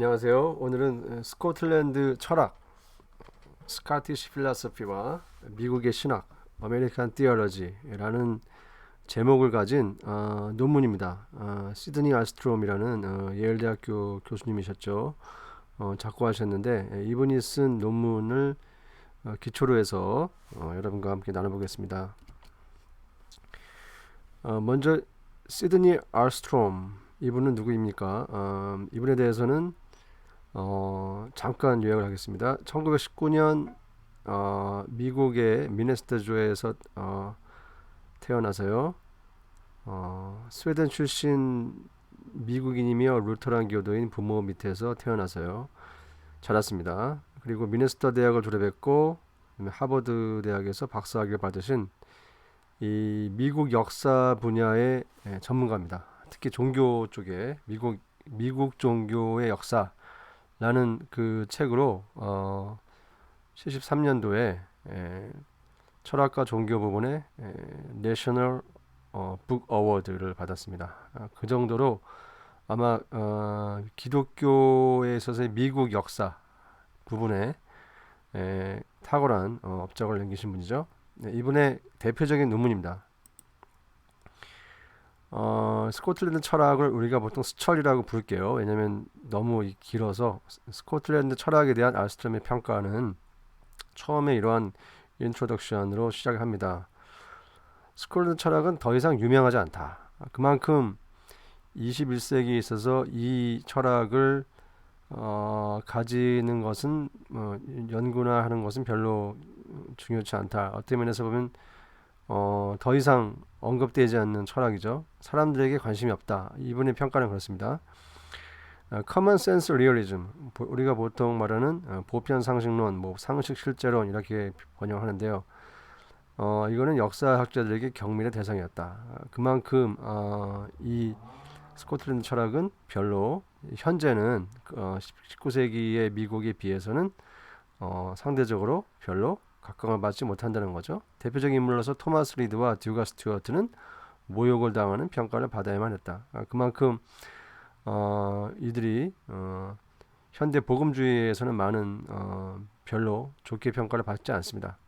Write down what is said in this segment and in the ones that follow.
안녕하세요. 오늘은 스코틀랜드 철학, 스카티시 필라소피와 미국의 신학, 아메리칸 티얼러지라는 제목을 가진 논문입니다. 시드니 알스트롬이라는 예일대학교 교수님이셨죠. 작고하셨는데 이분이 쓴 논문을 기초로 해서 여러분과 함께 나눠보겠습니다. 먼저 시드니 알스트롬 이분은 누구입니까? 이분에 대해서는 잠깐 요약을 하겠습니다. 1919년 미국의 미네소타주에서 태어나서요. 스웨덴 출신 미국인이며 루터란 교도인 부모 밑에서 태어나서요. 자랐습니다. 그리고 미네소타 대학을 졸업했고 하버드 대학에서 박사학위를 받으신 이 미국 역사 분야의 전문가입니다. 특히 종교 쪽에 미국 종교의 역사 라는 그 책으로 73년도에 철학과 종교 부분의 내셔널 북 어워드를 받았습니다. 그 정도로 아마 기독교에 있어서의 미국 역사 부분에 탁월한 업적을 남기신 분이죠. 이분의 대표적인 논문입니다. 스코틀랜드 철학을 우리가 보통 스철이라고 부를게요. 왜냐하면 너무 길어서 스코틀랜드 철학에 대한 알스트롬의 평가는 처음에 이러한 인트로덕션으로 시작합니다. 스코틀랜드 철학은 더 이상 유명하지 않다. 그만큼 21세기에 있어서 이 철학을 가지는 것은 연구나 하는 것은 별로 중요치 않다. 어떤 면에서 보면 더 이상 언급되지 않는 철학이죠. 사람들에게 관심이 없다. 이분의 평가는 그렇습니다. Common Sense Realism, 우리가 보통 말하는 보편 상식론, 상식 실제론 이렇게 번역하는데요. 이거는 역사학자들에게 경멸의 대상이었다. 그만큼 이 스코틀랜드 철학은 별로 현재는 19세기의 미국에 비해서는 상대적으로 별로 각광을 받지 못한다는 거죠. 대표적인 인물로서 토마스 리드와 듀가 스튜어트는 모욕을 당하는 평가를 받아야만 했다. 그만큼 이들이 현대 복음주의에서는 많은 별로 좋게 평가를 받지 않습니다.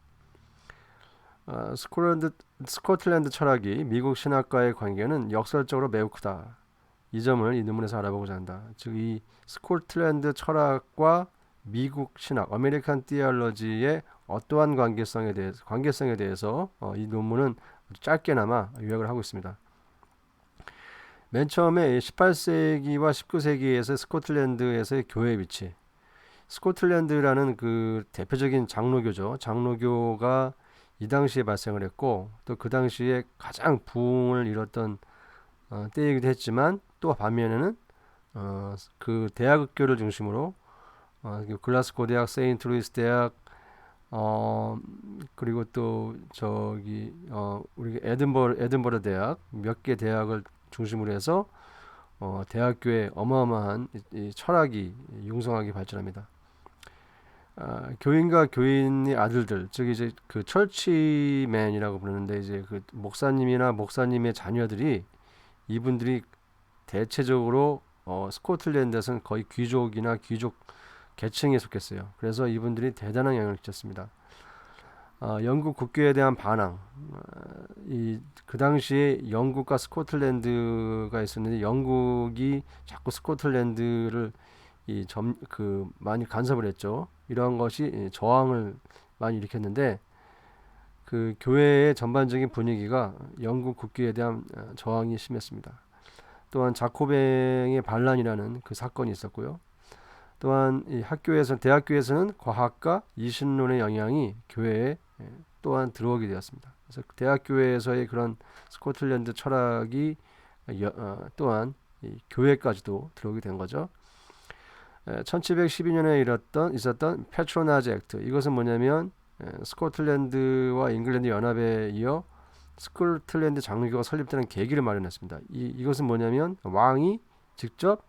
스코틀랜드 철학이 미국 신학과의 관계는 역설적으로 매우 크다. 이 점을 이 논문에서 알아보고자 한다. 즉 이 스코틀랜드 철학과 미국 신학, 아메리칸 티얼러지의 어떠한 관계성에 대해서 이 논문은 짧게나마 요약을 하고 있습니다. 맨 처음에 18세기와 19세기에서 스코틀랜드에서의 교회 위치, 스코틀랜드라는 그 대표적인 장로교죠. 장로교가 이 당시에 발생을 했고 또 그 당시에 가장 부흥을 이뤘던 때이기도 했지만 또 반면에는 그 대학교를 중심으로 글라스고 대학, 세인트 루이스 대학, 그리고 또 우리 에든버러 대학 몇 개 대학을 중심으로 해서 대학교에 어마어마한 이 철학이 융성하게 발전합니다. 교인과 교인의 아들들, 즉 이제 그 철치맨이라고 부르는데 이제 그 목사님이나 목사님의 자녀들이 이분들이 대체적으로 스코틀랜드에서는 거의 귀족이나 귀족 계층에 속했어요. 그래서 이분들이 대단한 영향을 끼쳤습니다. 영국 국교에 대한 반항, 그 당시에 영국과 스코틀랜드가 있었는데 영국이 자꾸 스코틀랜드를 많이 간섭을 했죠. 이러한 것이 저항을 많이 일으켰는데 그 교회의 전반적인 분위기가 영국 국교에 대한 저항이 심했습니다. 또한 자코뱅의 반란이라는 그 사건이 있었고요. 또한 이 대학교에서는 과학과 이신론의 영향이 교회에 또한 들어오게 되었습니다. 그래서 대학교에서의 그런 스코틀랜드 철학이 또한 이 교회까지도 들어오게 된 거죠. 1712년에 있었던 패트로나즈 액트, 이것은 뭐냐면 스코틀랜드와 잉글랜드 연합에 이어 스코틀랜드 장로교가 설립되는 계기를 마련했습니다. 이것은 뭐냐면 왕이 직접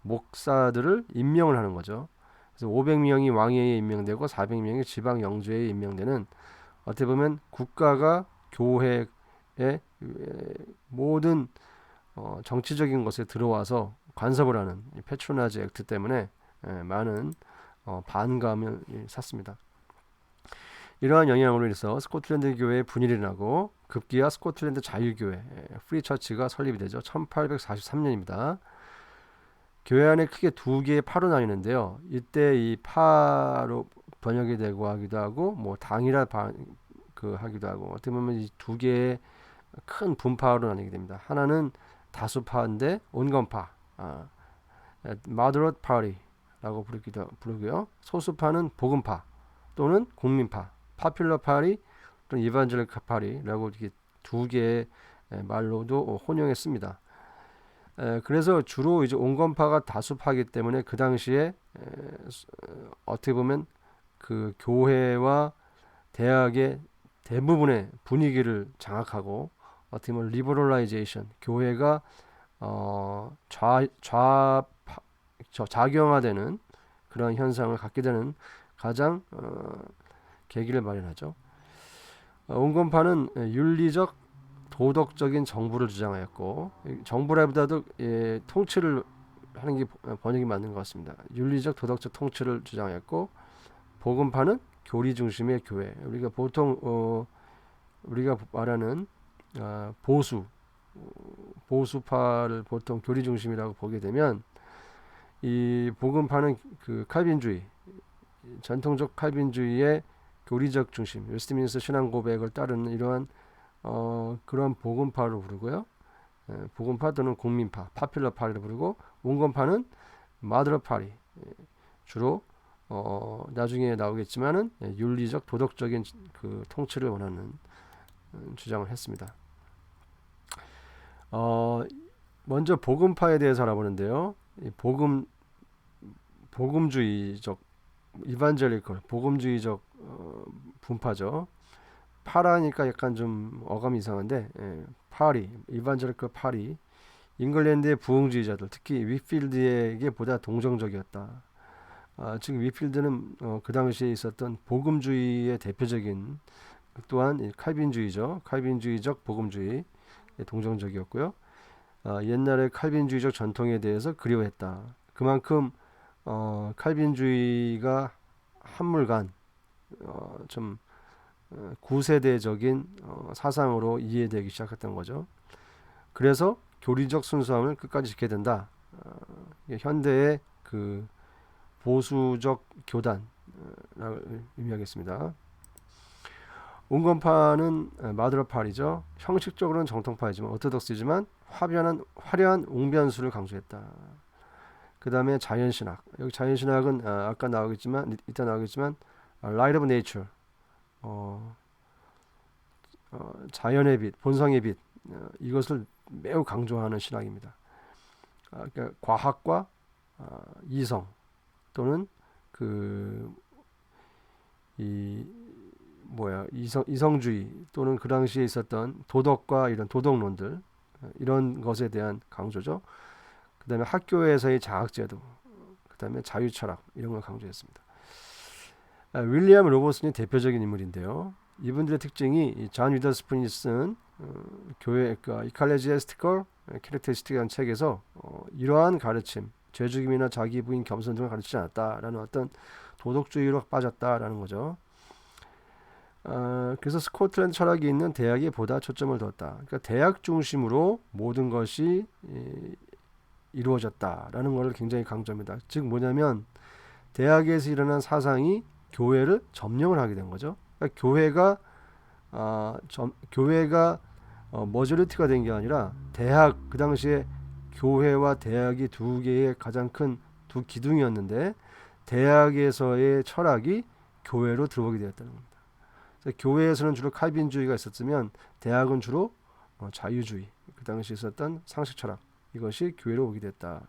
목사들을 임명을 하는 거죠. 그래서 500명이 왕위에 임명되고 400명이 지방 영주에 임명되는, 어떻게 보면 국가가 교회의 모든 정치적인 것에 들어와서 간섭을 하는 패트로나즈 액트 때문에 많은 반감을 샀습니다. 이러한 영향으로 인해서 스코틀랜드 교회의 분열이 나고 급기야 스코틀랜드 자유교회 프리처치가 설립이 되죠. 1843년입니다. 교회 안에 크게 두 개의 파로 나뉘는데요. 이때 이 파로 번역이 되고 하기도 하고 뭐 당이라 하기도 하고 어떻게 보면 이 두 개의 큰 분파로 나뉘게 됩니다. 하나는 다수파인데 온건파, moderate party라고 부르고요. 소수파는 복음파 또는 국민파, popular party 또는 evangelical party라고 이렇게 두 개의 말로도 혼용했습니다. 그래서 주로 이제 온건파가 다수파이기 때문에 그 당시에 어떻게 보면 그 교회와 대학의 대부분의 분위기를 장악하고 어떻게 보면 리버럴라이제이션 교회가 좌경화되는 그런 현상을 갖게 되는 가장 계기를 마련하죠. 온건파는 윤리적 도덕적인 정부를 주장하였고 정부라보다도 통치를 하는 게 번역이 맞는 것 같습니다. 윤리적 도덕적 통치를 주장하였고 복음파는 교리 중심의 교회. 우리가 보통 우리가 말하는 보수파를 보통 교리 중심이라고 보게 되면 이 복음파는 그 칼빈주의 전통적 칼빈주의의 교리적 중심 웨스트민스터 신앙 고백을 따르는 이러한 그런 복음파로 부르고요. 복음파 또는 국민파 파퓰러 파리를 부르고 온건파는 마드러 파리 주로 나중에 나오겠지만은 윤리적 도덕적인 그 통치를 원하는 주장을 했습니다. 먼저 복음파에 대해서 알아보는데요. 복음주의적 이반젤리컬 복음주의적 분파죠. 파라니까 약간 좀 어감이 이상한데 파리 이반젤리컬 파리 잉글랜드의 부흥주의자들 특히 윗필드에게 보다 동정적이었다. 즉 윗필드는 그 당시에 있었던 복음주의의 대표적인 또한 칼빈주의죠. 칼빈주의적 복음주의 동정적이었고요. 옛날의 칼빈주의적 전통에 대해서 그리워했다. 그만큼 칼빈주의가 한물간 좀 구세대적인 사상으로 이해되기 시작했던 거죠. 그래서 교리적 순수함을 끝까지 지켜야 된다. 현대의 그 보수적 교단을 의미하겠습니다. 온건파는 마드러파리죠. 형식적으로는 정통파이지만 오토독스지만 화려한 웅변수를 강조했다. 그 다음에 자연신학. 여기 자연신학은 아까 나오겠지만 이따 나오겠지만 Light of Nature, 자연의 빛, 본성의 빛 이것을 매우 강조하는 신학입니다. 그러니까 과학과 이성 또는 이성주의 또는 그 당시에 있었던 도덕과 이런 도덕론들 이런 것에 대한 강조죠. 그 다음에 학교에서의 자학제도, 그 다음에 자유철학 이런 걸 강조했습니다. 윌리엄 로버슨이 대표적인 인물인데요. 이분들의 특징이 존 위더스푼이 쓴 교회 이칼레지아스티컬 캐릭터리스틱이라는 책에서 이러한 가르침, 죄죽임이나 자기 부인 겸손 등을 가르치지 않았다라는 어떤 도덕주의로 빠졌다라는 거죠. 그래서 스코틀랜드 철학이 있는 대학에 보다 초점을 뒀다. 그러니까 대학 중심으로 모든 것이 이루어졌다라는 것을 굉장히 강조합니다. 즉 뭐냐면 대학에서 일어난 사상이 교회를 점령을 하게 된 거죠. 그러니까 교회가 머저리티가 된 게 아니라 대학 그 당시에 교회와 대학이 두 개의 가장 큰 두 기둥이었는데 대학에서의 철학이 교회로 들어오게 되었다는 겁니다. 교회에서는 주로 칼빈주의가 있었으면 대학은 주로 자유주의 그 당시 있었던 상식 철학 이것이 교회로 오게 됐다.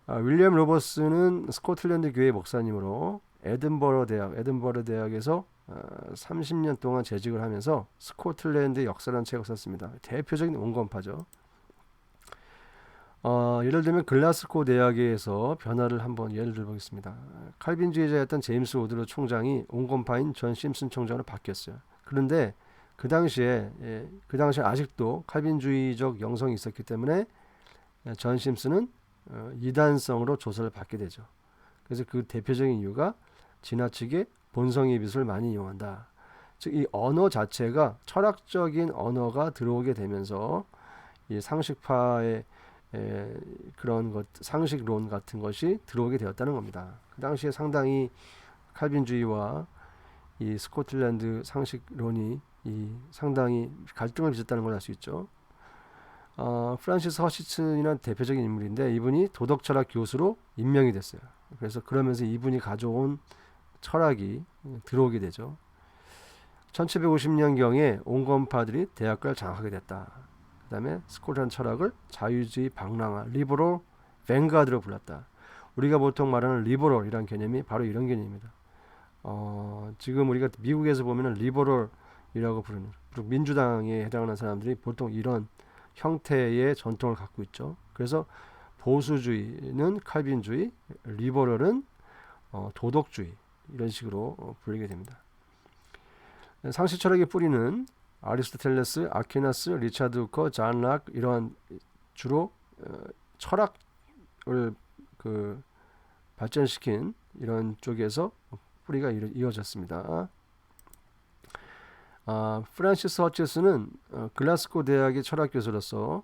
윌리엄 로버스는 스코틀랜드 교회 목사님으로 에든버러 대학에서 30년 동안 재직을 하면서 스코틀랜드 역사라는 책을 썼습니다. 대표적인 온건파죠. 예를 들면 글라스고 대학에서 변화를 한번 예를 들어보겠습니다. 칼빈주의자였던 제임스 우드로 총장이 온건파인 존 심슨 총장으로 바뀌었어요. 그런데 그 당시에 아직도 칼빈주의적 영성이 있었기 때문에 존 심슨은 이단성으로 조사를 받게 되죠. 그래서 그 대표적인 이유가 지나치게 본성의 미술을 많이 이용한다. 즉 이 언어 자체가 철학적인 언어가 들어오게 되면서 이 상식파의 그런 것, 상식론 같은 것이 들어오게 되었다는 겁니다. 그 당시에 상당히 칼빈주의와 이 스코틀랜드 상식론이 이 상당히 갈등을 빚었다는 걸 알 수 있죠. 프란시스 허치슨이라는 대표적인 인물인데 이분이 도덕철학 교수로 임명이 됐어요. 그래서 그러면서 이분이 가져온 철학이 들어오게 되죠. 1750년경에 온건파들이 대학가를 장악하게 됐다. 그 다음에 스코틀랜드 철학을 자유주의 방랑화, 리버럴 뱅가드로 불렀다. 우리가 보통 말하는 리버럴이라는 개념이 바로 이런 개념입니다. 지금 우리가 미국에서 보면은 리버럴이라고 부르는 민주당에 해당하는 사람들이 보통 이런 형태의 전통을 갖고 있죠. 그래서 보수주의는 칼빈주의, 리버럴은 도덕주의 이런 식으로 불리게 됩니다. 상식 철학의 뿌리는 아리스토텔레스, 아퀴나스, 리차드 후커, 잔 락 이러한 주로 철학을 발전시킨 이런 쪽에서 뿌리가 이어졌습니다. 프란시스 허치슨은 글라스고 대학의 철학 교수로서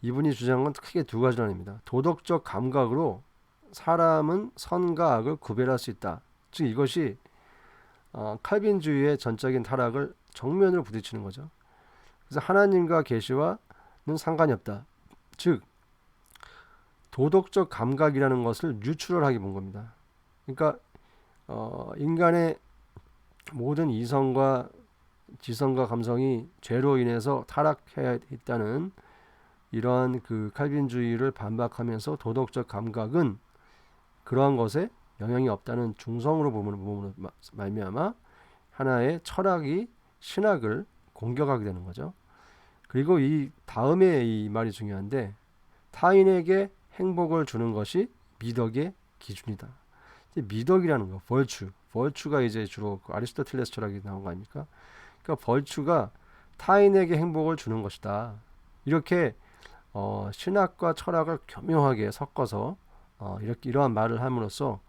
이분이 주장한 건 크게 두 가지 나뉩니다. 도덕적 감각으로 사람은 선과 악을 구별할 수 있다. 즉 이것이 칼빈주의의 전적인 타락을 정면으로 부딪히는 거죠. 그래서 하나님과 계시와는 상관이 없다. 즉 도덕적 감각이라는 것을 뉴트럴하게 본 겁니다. 그러니까 인간의 모든 이성과 지성과 감성이 죄로 인해서 타락해야 있다는 이러한 그 칼빈주의를 반박하면서 도덕적 감각은 그러한 것에 영향이 없다는 중성으로 보면 말미암아 하나의 철학이 신학을 공격하게 되는 거죠. 그리고 이 다음에 이 말이 중요한데 타인에게 행복을 주는 것이 미덕의 기준이다. 미덕이라는 거, 벌추가 이제 주로 그 아리스토텔레스 철학이 나온 거 아닙니까? 그러니까 벌추가 타인에게 행복을 주는 것이다. 이렇게 신학과 철학을 교묘하게 섞어서 이러한 말을 함으로써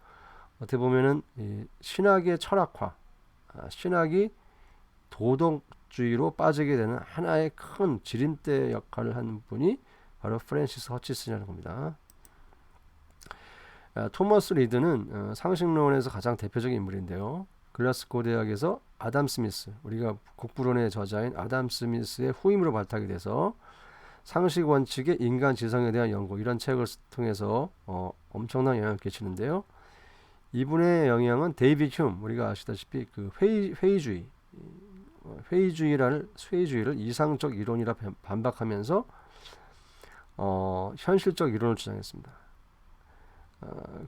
어떻게 보면은 이 신학의 철학화, 신학이 도덕주의로 빠지게 되는 하나의 큰 지름대 역할을 하는 분이 바로 프란시스 허치슨이라는 겁니다. 토머스 리드는 상식론에서 가장 대표적인 인물인데요. 글라스고 대학에서 아담 스미스, 우리가 국부론의 저자인 아담 스미스의 후임으로 발탁이 돼서 상식 원칙의 인간 지성에 대한 연구 이런 책을 통해서 엄청난 영향을 끼치는데요. 이분의 영향은 데이비드 휴me, 우리가 아시다시피 그 회의주의를 이상적 이론이라 반박하면서 현실적 이론을 주장했습니다.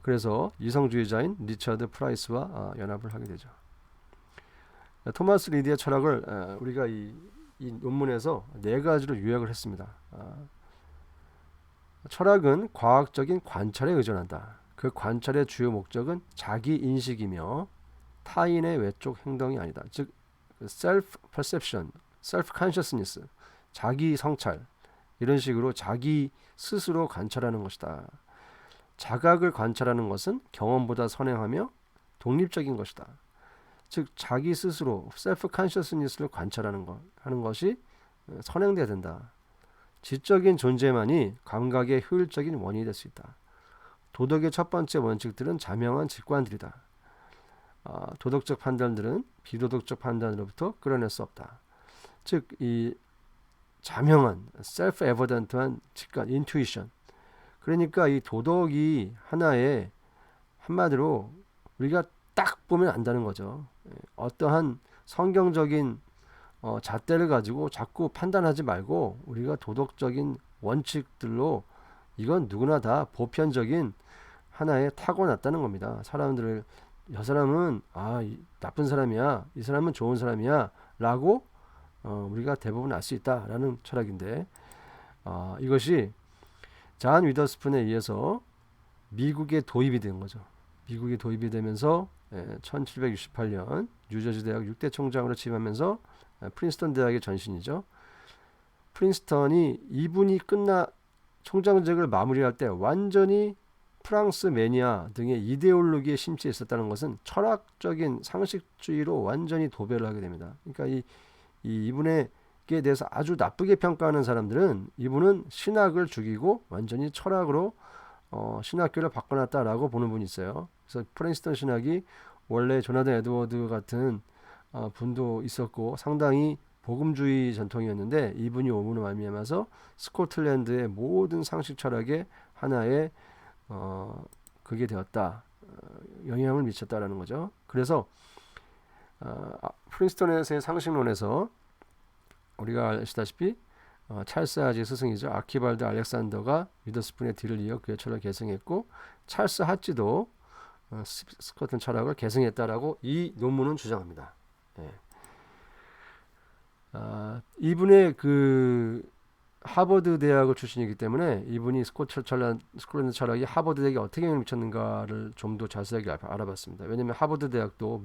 그래서 이성주의자인 리처드 프라이스와 연합을 하게 되죠. 토마스 리드의 철학을 우리가 이 논문에서 네 가지로 요약을 했습니다. 철학은 과학적인 관찰에 의존한다. 그 관찰의 주요 목적은 자기 인식이며 타인의 외적 행동이 아니다. 즉 self perception, self consciousness, 자기 성찰 이런 식으로 자기 스스로 관찰하는 것이다. 자각을 관찰하는 것은 경험보다 선행하며 독립적인 것이다. 즉 자기 스스로 self consciousness를 관찰하는 하는 것이 선행돼야 된다. 지적인 존재만이 감각의 효율적인 원인이 될 수 있다. 도덕의 첫 번째 원칙들은 자명한 직관들이다. 도덕적 판단들은 비도덕적 판단으로부터 끌어낼 수 없다. 즉 이 자명한 self-evident한 직관, intuition. 그러니까 이 도덕이 하나의 한마디로 우리가 딱 보면 안다는 거죠. 어떠한 성경적인 잣대를 가지고 자꾸 판단하지 말고 우리가 도덕적인 원칙들로 이건 누구나 다 보편적인 하나의 타고났다는 겁니다. 사람들을 저 사람은 나쁜 사람이야, 이 사람은 좋은 사람이야 라고 우리가 대부분 알 수 있다라는 철학인데 이것이 잔 위더스푼에 의해서 미국에 도입이 된 거죠. 미국이 도입이 되면서 1768년 뉴저지 대학 6대 총장으로 취임하면서 프린스턴 대학의 전신이죠. 프린스턴이 이분이 총장직을 마무리할 때 완전히 프랑스 매니아 등의 이데올로기에 심취해 있었다는 것은 철학적인 상식주의로 완전히 도배를 하게 됩니다. 그러니까 이분에게 대해서 아주 나쁘게 평가하는 사람들은 이분은 신학을 죽이고 완전히 철학으로 신학교를 바꿔놨다라고 보는 분이 있어요. 그래서 프린스턴 신학이 원래 조나단 에드워드 같은 분도 있었고 상당히 복음주의 전통이었는데 이분이 오므로 말미암아서 스코틀랜드의 모든 상식 철학의 하나의 그게 되었다. 영향을 미쳤다라는 거죠. 그래서 프린스턴에서의 상식론에서 우리가 아시다시피 찰스 하지 스승이죠. 아키발드 알렉산더가 위더스푼의 뒤를 이어 그의 철학을 계승했고 찰스 하지도 스코틀 철학을 계승했다라고 이 논문은 주장합니다. 예. 이분의 그 하버드 대학을 출신이기 때문에 이분이 스코틀랜드 철학이 하버드 대학에 어떻게 영향을 미쳤는가를 좀 더 자세하게 알아봤습니다. 왜냐하면 하버드 대학도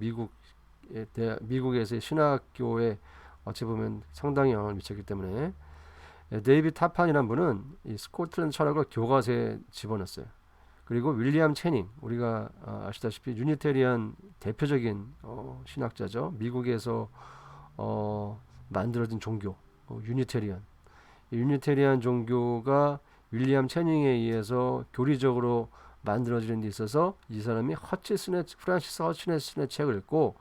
미국에서의 신학교에 어찌 보면 상당히 영향을 미쳤기 때문에 데이비드 타판이라는 분은 이 스코틀랜드 철학을 교과서에 집어넣었어요. 그리고 윌리엄 채닝, 우리가 아시다시피 유니테리안 대표적인 신학자죠. 미국에서 만들어진 종교 유니테리안. 유니테리안 종교가 윌리엄 채닝에 의해서 교리적으로 만들어지는 데 있어서 이 사람이 프란시스 허치슨의 책을 읽고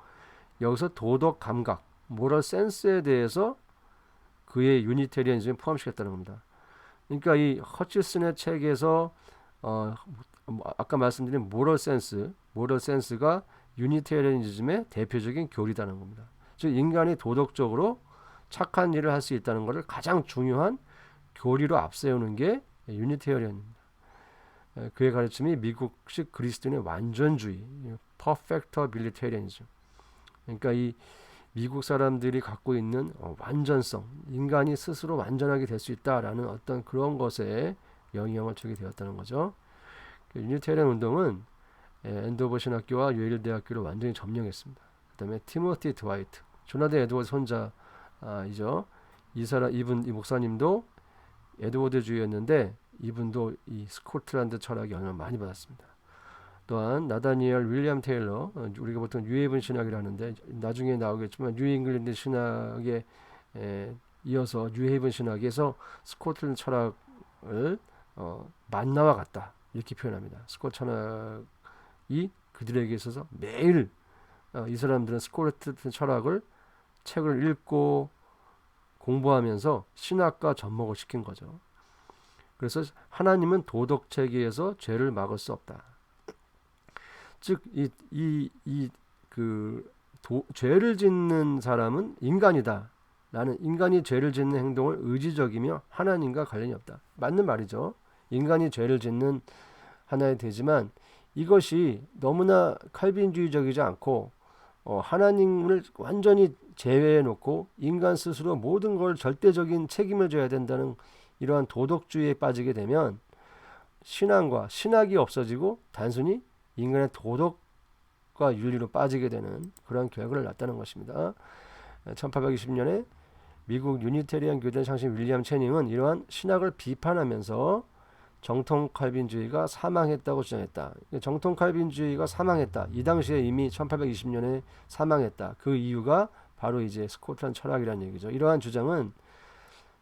여기서 도덕 감각, 모럴 센스에 대해서 그의 유니테리안즘에 포함시켰다는 겁니다. 그러니까 이 허치슨의 책에서 아까 말씀드린 모럴 센스가 유니테리안즘의 대표적인 교리다는 겁니다. 즉 인간이 도덕적으로 착한 일을 할 수 있다는 것을 가장 중요한 교리로 앞세우는 게 유니테리안입니다. 그의 가르침이 미국식 그리스도인의 완전주의, 퍼펙터빌리테리안이죠. 그러니까 이 미국 사람들이 갖고 있는 완전성, 인간이 스스로 완전하게 될 수 있다라는 어떤 그런 것에 영향을 주게 되었다는 거죠. 유니테리안 운동은 앤도버 신학교와 예일 대학교를 완전히 점령했습니다. 그다음에 티모티 드와이트, 조나단 에드워드 손자이죠. 이 목사님도 에드워드주의였는데 이분도 이 스코틀랜드 철학에 영향을 많이 받았습니다. 또한 나다니엘 윌리엄 테일러, 우리가 보통 뉴헤이븐 신학이라 하는데 나중에 나오겠지만 뉴잉글랜드 신학에 이어서 뉴헤이븐 신학에서 스코틀랜드 철학을 만나와 같다 이렇게 표현합니다. 스코틀 철학이 그들에게 있어서 매일 이 사람들은 스코틀랜드 철학을 책을 읽고 공부하면서 신학과 접목을 시킨 거죠. 그래서 하나님은 도덕 체계에서 죄를 막을 수 없다. 즉 죄를 짓는 사람은 인간이다. 나는 인간이 죄를 짓는 행동을 의지적이며 하나님과 관련이 없다. 맞는 말이죠. 인간이 죄를 짓는 하나의 되지만 이것이 너무나 칼빈주의적이지 않고 하나님을 완전히 제외해 놓고 인간 스스로 모든 걸 절대적인 책임을 져야 된다는 이러한 도덕주의에 빠지게 되면 신학이 없어지고 단순히 인간의 도덕과 윤리로 빠지게 되는 그런 결과를 낳았다는 것입니다. 1820년에 미국 유니테리안 교대 창신 윌리엄 채닝은 이러한 신학을 비판하면서 정통 칼빈주의가 사망했다고 주장했다. 정통 칼빈주의가 사망했다. 이 당시에 이미 1820년에 사망했다. 그 이유가 바로 이제 스코틀랜드 철학이라는 얘기죠. 이러한 주장은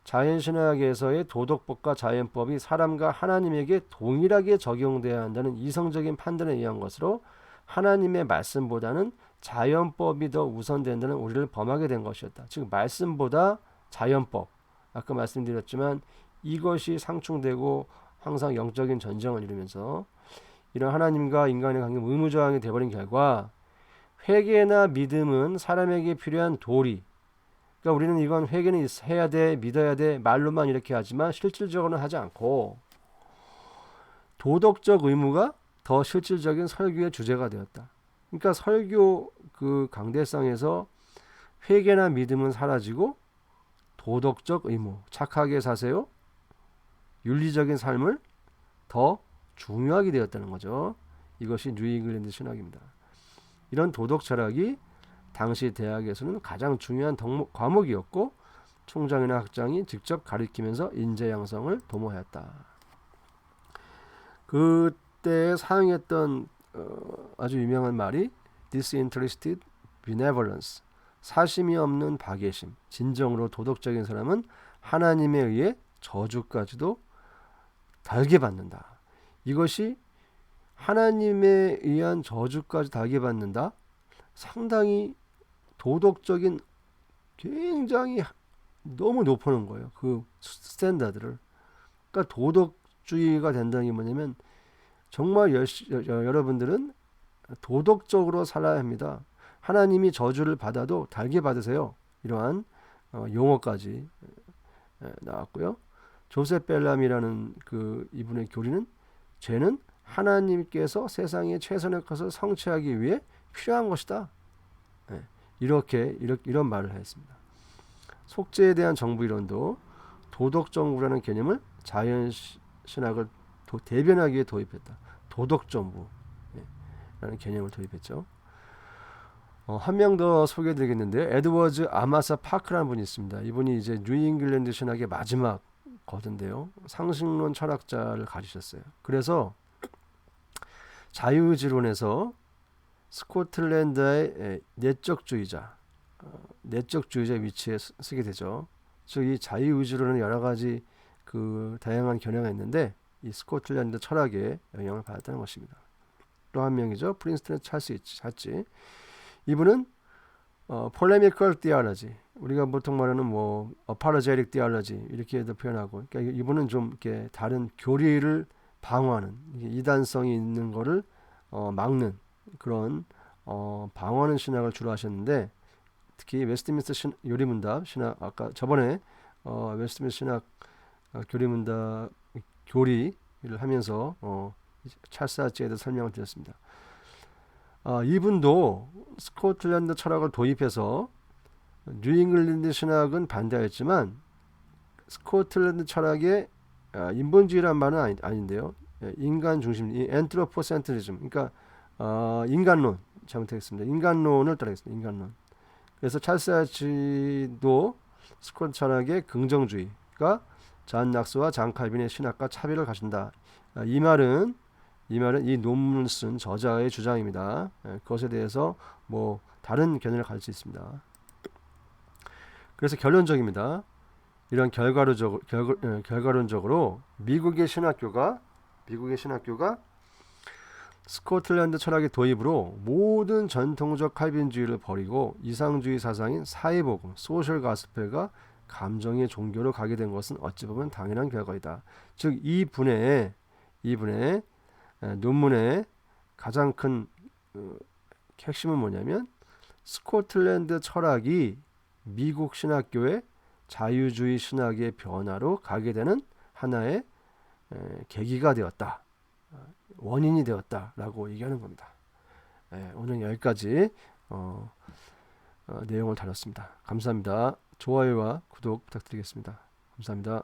자연신학에서의 도덕법과 자연법이 사람과 하나님에게 동일하게 적용돼야 한다는 이성적인 판단에 의한 것으로 하나님의 말씀보다는 자연법이 더 우선된다는 오류를 범하게 된 것이었다. 즉 말씀보다 자연법, 아까 말씀드렸지만 이것이 상충되고 항상 영적인 전쟁을 이루면서 이런 하나님과 인간의 관계가 의무저항이 되어버린 결과 회개나 믿음은 사람에게 필요한 도리, 그러니까 우리는 이건 회개는 해야 돼, 믿어야 돼, 말로만 이렇게 하지만 실질적으로는 하지 않고 도덕적 의무가 더 실질적인 설교의 주제가 되었다. 그러니까 설교 그 강대상에서 회개나 믿음은 사라지고 도덕적 의무, 착하게 사세요, 윤리적인 삶을 더 중요하게 되었다는 거죠. 이것이 뉴잉글랜드 신학입니다. 이런 도덕 철학이 당시 대학에서는 가장 중요한 과목이었고 총장이나 학장이 직접 가르치면서 인재 양성을 도모하였다. 그때 사용했던 아주 유명한 말이 disinterested benevolence, 사심이 없는 박애심, 진정으로 도덕적인 사람은 하나님에 의해 저주까지도 달게 받는다. 이것이 하나님에 의한 저주까지 달게 받는다. 상당히 도덕적인 굉장히 너무 높은 거예요. 그 스탠다드를. 그러니까 도덕주의가 된다는 게 뭐냐면 정말 여러분들은 도덕적으로 살아야 합니다. 하나님이 저주를 받아도 달게 받으세요. 이러한 용어까지 나왔고요. 조셉 벨람이라는 그 이분의 교리는 죄는 하나님께서 세상에 최선의 것을 성취하기 위해 필요한 것이다. 이런 말을 했습니다. 속죄에 대한 정부 이론도 도덕 정부라는 개념을 자연 신학을 대변하기 위해 도입했다. 도덕 정부라는 개념을 도입했죠. 한 명 더 소개해드리겠는데 에드워즈 아마사 파크라는 분이 있습니다. 이분이 이제 뉴잉글랜드 신학의 마지막 거든데요. 상식론 철학자를 가지셨어요. 그래서 자유의지론에서 스코틀랜드의 내적주의자 위치에 쓰게 되죠. 즉 이 자유의지론은 여러 가지 그 다양한 견해가 있는데 이 스코틀랜드 철학에 영향을 받았다는 것입니다. 또 한 명이죠. 프린스턴의 찰스 하치. 이분은 polemical theology, 우리가 보통 말하는 뭐 apologetic theology 이렇게도 표현하고, 그러니까 이분은 좀 이렇게 다른 교리를 방어하는, 이단성이 있는 거를 막는 그런 방어하는 신학을 주로 하셨는데, 특히 웨스트민스터 요리문답 신학, 아까 저번에 웨스트민스터 신학 교리문답 교리를 하면서 찰스 하치에 대해서 설명을 드렸습니다. 이분도 스코틀랜드 철학을 도입해서 뉴잉글랜드 신학은 반대했지만 스코틀랜드 철학의 인본주의란 말은 아닌데요. 인간 중심, 엔트로포센트리즘, 그러니까 인간론, 잘못했습니다. 인간론을 따르겠습니다. 인간론. 그래서 찰스 하치도 스코틀 철학의 긍정주의가 잔 낙스와 잔 칼빈의 신학과 차별을 가진다. 이 말은 이 논문을 쓴 저자의 주장입니다. 그것에 대해서 뭐 다른 견해를 가질 수 있습니다. 그래서 결론적입니다. 이런 결과론적으로 미국의 신학교가 스코틀랜드 철학의 도입으로 모든 전통적 칼빈주의를 버리고 이상주의 사상인 사회복음, 소셜 가스펠과 감정의 종교로 가게 된 것은 어찌 보면 당연한 결과이다. 즉 이분의 논문의 가장 큰 핵심은 뭐냐면 스코틀랜드 철학이 미국 신학교의 자유주의 신학의 변화로 가게 되는 하나의 계기가 되었다. 원인이 되었다라고 얘기하는 겁니다. 오늘 여기까지 내용을 다뤘습니다. 감사합니다. 좋아요와 구독 부탁드리겠습니다. 감사합니다.